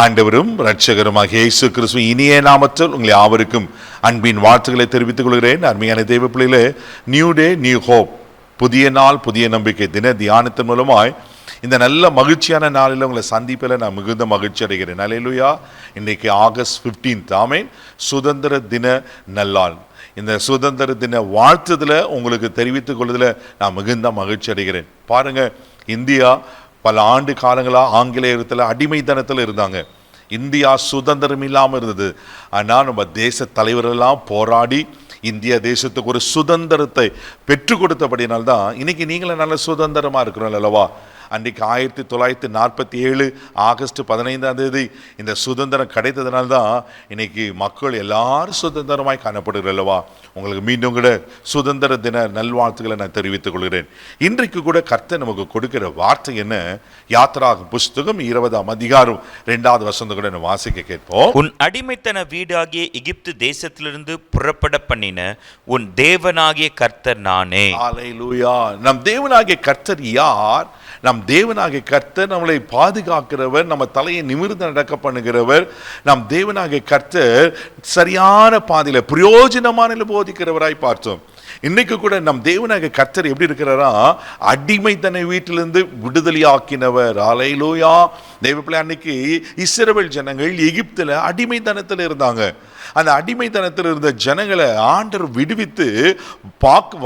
ஆண்டவரும் இரட்சகருமாகிய இயேசு கிறிஸ்து இனிய நாமத்தில் உங்களை யாவருக்கும் அன்பின் வாழ்த்துக்களை தெரிவித்துக் கொள்கிறேன். அருமையான தேவ பிள்ளைகளே, நியூ டே நியூ ஹோப், புதிய நாள் புதிய நம்பிக்கை தின தியானத்தின் மூலமாய் இந்த நல்ல மகிழ்ச்சியான நாளில் உங்களை சந்திப்பில் நான் மிகுந்த மகிழ்ச்சி அடைகிறேன். அல்லேலூயா. இன்றைக்கு ஆகஸ்ட் 15, ஆமென், சுதந்திர தின நல்லாள். இந்த சுதந்திர தின வாழ்த்துதல உங்களுக்கு தெரிவித்துக் கொள்வதில் நான் மிகுந்த மகிழ்ச்சி அடைகிறேன். பாருங்க, இந்தியா பல ஆண்டு காலங்களாக ஆங்கிலேயத்தில் அடிமைத்தனத்தில் இருந்தாங்க. இந்தியா சுதந்திரம் இல்லாமல் இருந்தது. ஆனால் நம்ம தேச தலைவரெல்லாம் போராடி இந்திய தேசத்துக்கு ஒரு சுதந்திரத்தை பெற்றுக் கொடுத்தபடினால்தான் இன்னைக்கு நீங்களும் நல்ல சுதந்திரமா இருக்கிறோம் அல்லவா? அன்றைக்கு 1947 ஆகஸ்ட் 15 இந்த சுதந்திரம் கிடைத்ததுனால்தான் இன்னைக்கு மக்கள் எல்லாரும் சுதந்திரமாய் காணப்படுகிறது அல்லவா? உங்களுக்கு மீண்டும் கூட சுதந்திர தின நல்வாழ்த்துக்களை நான் தெரிவித்துக் கொள்கிறேன். இன்றைக்கு கூட கர்த்தர் நமக்கு கொடுக்கிற வார்த்தை என்ன? யாத்திராகமம் புஸ்தகம் 20ஆம் அதிகாரம் 2வது வசனத்தை கூட நான் வாசிக்க கேட்போம். உன் அடிமைத்தன வீடாகிய எகிப்து தேசத்திலிருந்து புறப்பட பண்ணின உன் தேவனாகிய கர்த்தர் நானே. அல்லேலூயா. நம் தேவனாகிய கர்த்தர் யார்? நம் தேவனாகிய கர்த்தர் நம்மளை பாதுகாக்கிறவர், நம்ம தலையை நிமிர்ந்து நடக்க பண்ணுகிறவர். நம் தேவனாகிய கர்த்தர் சரியான பாதையில பிரயோஜனமான போதிக்கிறவராய் பார்த்தோம். இன்னைக்கு கூட நம் தேவனாகிய கர்த்தர் எப்படி இருக்கிறாரா? அடிமைத்தன வீட்டிலிருந்து விடுதலையாக்கினவர். அல்லேலூயா. தேவப்பிள்ளை, அன்னைக்கு இஸ்ரவேல் ஜனங்கள் எகிப்துல அடிமைத்தனத்தில் இருந்தாங்க. அந்த அடிமைத்தனத்தில் இருந்த ஜனங்களை ஆண்டவர் விடுவித்து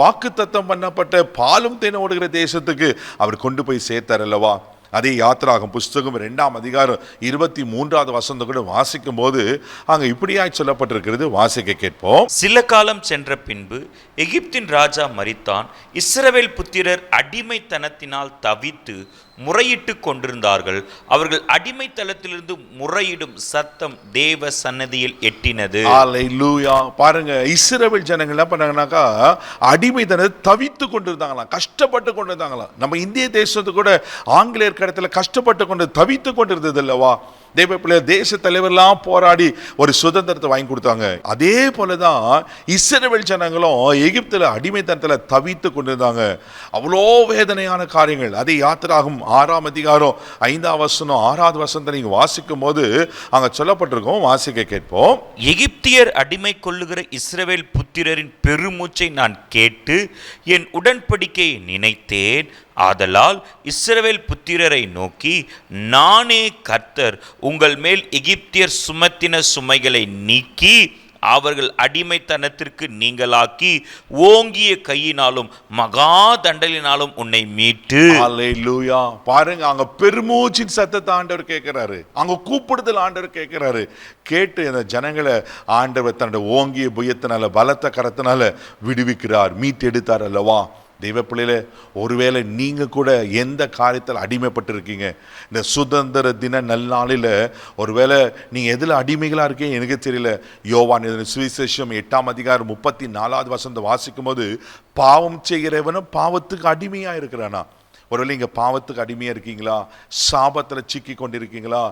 வாக்குத்தத்தம் பண்ணப்பட்ட பாலும் தேனும் ஓடுகிற தேசத்துக்கு அவர் கொண்டு போய் சேர்த்தார் அல்லவா? அதே யாத்திராகமம் புஸ்தகம் 2ஆம் அதிகாரம் 23வது வசனத்தை கூட வாசிக்கும் போது அங்க இப்படியாய் சொல்லப்பட்டிருக்கிறது. வாசிக்க கேட்போம். சில காலம் சென்ற பின்பு எகிப்தின் ராஜா மரித்தான். இஸ்ரவேல் புத்திரர் அடிமைத்தனத்தினால் தவித்து முறையிட்டு கொண்டிருந்தார்கள். அவர்கள் அடிமைத்தனத்திலிருந்து முறையிடும் சத்தம் தேவ சன்னதியில் எட்டினது. அல்லேலூயா. பாருங்க, இஸ்ரவேல் ஜனங்கள் என்ன பண்ணாங்கன்னாக்கா அடிமைத்தனத்தை தவித்து கொண்டிருந்தாங்களாம், கஷ்டப்பட்டு கொண்டிருந்தாங்களாம். நம்ம இந்திய தேசத்து கூட ஆங்கிலேயர் கடத்துல கஷ்டப்பட்டு கொண்டு தவித்து கொண்டிருந்தது அல்லவா? தேவ பிள்ளை, தேச தலைவர்லாம் போராடி ஒரு சுதந்திரத்தை வாங்கி கொடுத்தாங்க. அதே போலதான் இஸ்ரவேல் ஜனங்களும் எகிப்துல அடிமைத்தனத்துல தவித்து கொண்டிருந்தாங்க. அவ்வளோ வேதனையான காரியங்கள். அதே யாத்திராகமம் 6ஆம் அதிகாரம் 5ஆம் வசனம் 6வது வசனத்தை நீங்க வாசிக்கும் போது அங்க சொல்லப்பட்டிருக்கோம். வாசிக்க கேட்போம். எகிப்தியர் அடிமை கொள்ளுகிற இஸ்ரவேல் புத்திரரின் பெருமூச்சை நான் கேட்டு என் உடன்படிக்கையை நினைத்தேன். ஆதலால் இஸ்ரவேல் புத்திரரை நோக்கி, நானே கர்த்தர் உங்கள் மேல் எகிப்தியர் சுமத்தின சுமைகளை நீக்கி அவர்கள் அடிமைத்தனத்திற்கு நீங்களாக்கி ஓங்கிய கையினாலும் மகா தண்டலினாலும் உன்னை மீட்டு. அல்லேலூயா. பாருங்க, அங்க பெருமூச்சின் சத்தத்தை ஆண்டவர் கேட்கிறாரு, அங்க கூப்பிடுதல் ஆண்டவர் கேட்கிறாரு. கேட்டு அந்த ஜனங்களை ஆண்டவர் தன்னுடைய ஓங்கிய புயத்தினால பலத்த கரத்தினால விடுவிக்கிறார், மீட்டெடுத்தார் அல்லவா? தெய்வ பிள்ளையில, ஒருவேளை நீங்க கூட எந்த காரியத்தில் அடிமைப்பட்டு இருக்கீங்க இந்த சுதந்திர தின நல்நாளில், ஒருவேளை நீங்க எதுல அடிமைகளா இருக்கீங்க எனக்கு தெரியல. யோவான் சுவிசேஷம் 8ஆம் அதிகாரம் 34வது வசனத்தை வாசிக்கும் போது, பாவம் செய்கிறவனும் பாவத்துக்கு அடிமையா இருக்கிறானா? ஒருவேளை இங்கே பாவத்துக்கு அடிமையாக இருக்கீங்களா? சாபத்தில் சிக்கி கொண்டிருக்கீங்களா?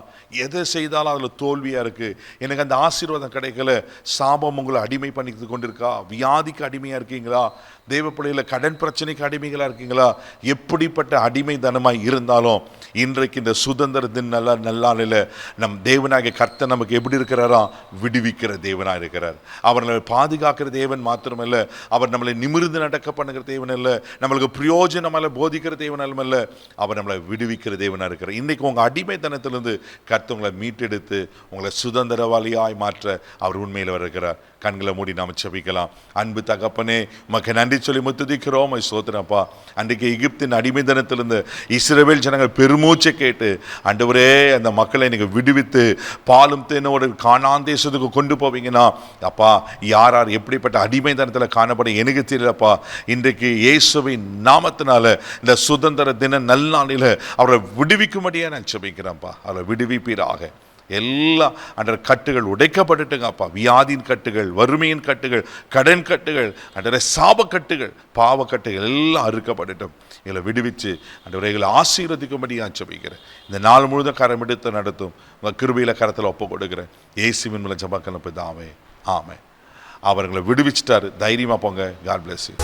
எதை செய்தாலும் அதில் தோல்வியாக இருக்குது, எனக்கு அந்த ஆசீர்வாதம் கிடைக்கல, சாபம் உங்களை அடிமை பண்ணி கொண்டிருக்கா? வியாதிக்கு அடிமையாக இருக்கீங்களா? தேவ பிள்ளையில் கடன் பிரச்சனைக்கு அடிமைகளாக இருக்கீங்களா? எப்படிப்பட்ட அடிமை தனமாய் இருந்தாலும் இன்றைக்கு இந்த சுதந்திர தின நல்லாளில் நம் தேவனாகிய கர்த்தர் நமக்கு எப்படி இருக்கிறாரா? விடுவிக்கிற தேவனாக இருக்கிறார். அவர் நம்மளை பாதுகாக்கிற தேவன் மாத்திரமல்ல, அவர் நம்மளை நிமிர்ந்து நடக்க பண்ணுகிற தேவன் அல்ல, நம்மளுக்கு பிரயோஜனமல்ல போதிக்கிற தேவன் அல்ல, அவர் நம்மளை விடுவிக்கிற தேவனா இருக்கிறார். இன்னைக்கு உங்க அடிமைத்தனத்திலிருந்து கர்த்தர் உங்களை மீட்டெடுத்து உங்களை சுதந்திரவாளியாய் மாற்ற அவர் உண்மையில் இருக்கிறார். கண்களை மூடி நாம் ஜெபிக்கலாம். அன்பு தகப்பனே, உமக்கு நன்றி சொல்லி முத்துதிக்கிறோம். சோதனப்பா, அன்றைக்கு எகிப்தின் அடிமைத்தனத்திலிருந்து இஸ்ரவேல் ஜனங்கள் பெருமூச்சை கேட்டு ஆண்டவரே அந்த மக்களை நீங்க விடுவித்து பாலும் தேனோடு கானான் தேசத்துக்கு கொண்டு போவீங்கன்னா, அப்பா யார் யார் எப்படிப்பட்ட அடிமைத்தனத்தில் காணப்பட எனக்கு தெரியலப்பா. இன்றைக்கு இயேசுவின் நாமத்தினால இந்த சுதந்திர தின நல்நாளில் அவரை விடுவிக்கும்படியா நான் ஜெபிக்கிறேன்ப்பா. அவரை விடுவிப்பீராக. எல்லா அன்ற கட்டுகள் உடைக்கப்பட்டுட்டுங்கப்பா. வியாதியின் கட்டுகள், வறுமையின் கட்டுகள், கடன் கட்டுகள், அன்ற சாபக்கட்டுகள், பாவக்கட்டுகள் எல்லாம் அறுக்கப்பட்டுட்டும். எங்களை விடுவிச்சு அன்றவரை எங்களை ஆசீர்வதிக்கும்படி நான் ஜெபிக்கிறேன். இந்த நாள் முழுதும் கரம் எடுத்து நடத்தும் உங்கள் கிருபையில கரத்தில் ஒப்பு கொடுக்குறேன். இயேசுவின் மூலம் ஜெபக்கணும் பிதாவே, ஆமென். அவர்களை விடுவிச்சிட்டாரு. தைரியமா போங்க. God bless you.